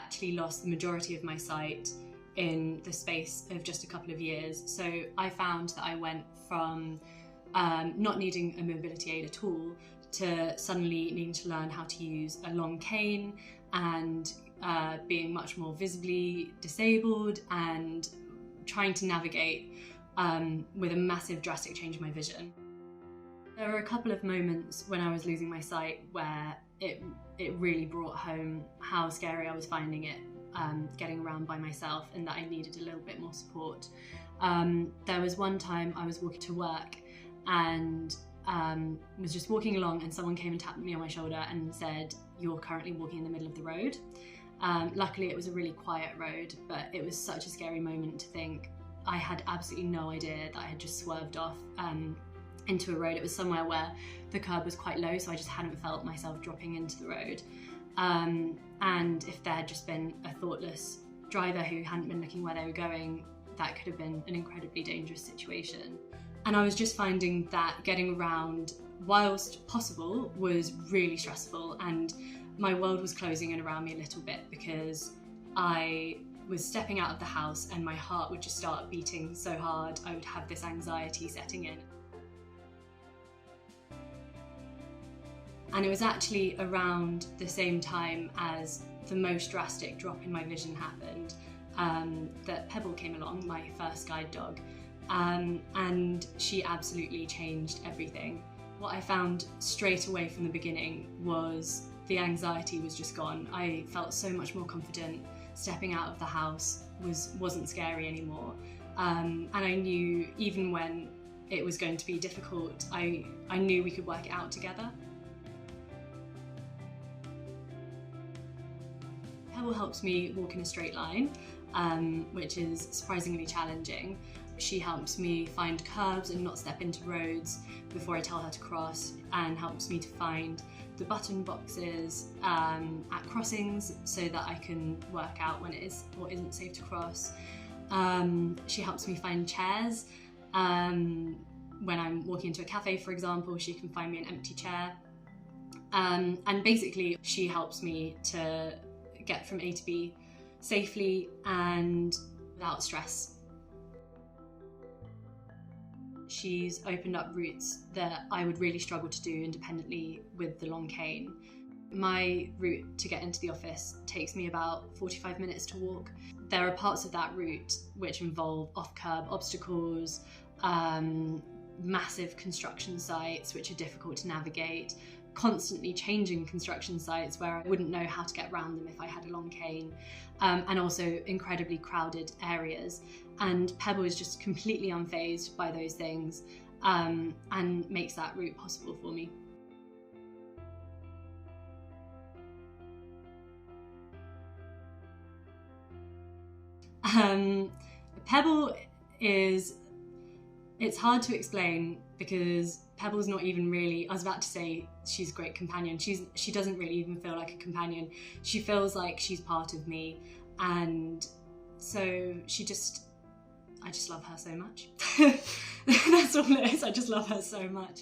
actually lost the majority of my sight in the space of just a couple of years. So I found that I went from not needing a mobility aid at all to suddenly needing to learn how to use a long cane and being much more visibly disabled and trying to navigate with a massive drastic change in my vision. There were a couple of moments when I was losing my sight where it really brought home how scary I was finding it getting around by myself, and that I needed a little bit more support. There was one time I was walking to work and was just walking along, and someone came and tapped me on my shoulder and said, "You're currently walking in the middle of the road." Luckily it was a really quiet road, but it was such a scary moment to think I had absolutely no idea that I had just swerved off into a road. It was somewhere where the curb was quite low, so I just hadn't felt myself dropping into the road. And if there had just been a thoughtless driver who hadn't been looking where they were going, that could have been an incredibly dangerous situation. And I was just finding that getting around, whilst possible, was really stressful, and my world was closing in around me a little bit because I was stepping out of the house and my heart would just start beating so hard. I would have this anxiety setting in. And it was actually around the same time as the most drastic drop in my vision happened that Pebble came along, my first guide dog, and she absolutely changed everything. What I found straight away from the beginning was the anxiety was just gone. I felt so much more confident. Stepping out of the house wasn't scary anymore. And I knew even when it was going to be difficult, I knew we could work it out together. Pebble helps me walk in a straight line, which is surprisingly challenging. She helps me find curbs and not step into roads before I tell her to cross, and helps me to find the button boxes at crossings so that I can work out when it is or isn't safe to cross. She helps me find chairs. When I'm walking into a cafe, for example, she can find me an empty chair. And basically she helps me to get from A to B safely and without stress. She's opened up routes that I would really struggle to do independently with the long cane. My route to get into the office takes me about 45 minutes to walk. There are parts of that route which involve off-curb obstacles, massive construction sites which are difficult to navigate, constantly changing construction sites where I wouldn't know how to get around them if I had a long cane, and also incredibly crowded areas. And Pebble is just completely unfazed by those things, and makes that route possible for me. Pebble it's hard to explain because Pebble's not even really, I was about to say she's a great companion. She doesn't really even feel like a companion. She feels like she's part of me, and so I just love her so much. That's all it is, I just love her so much.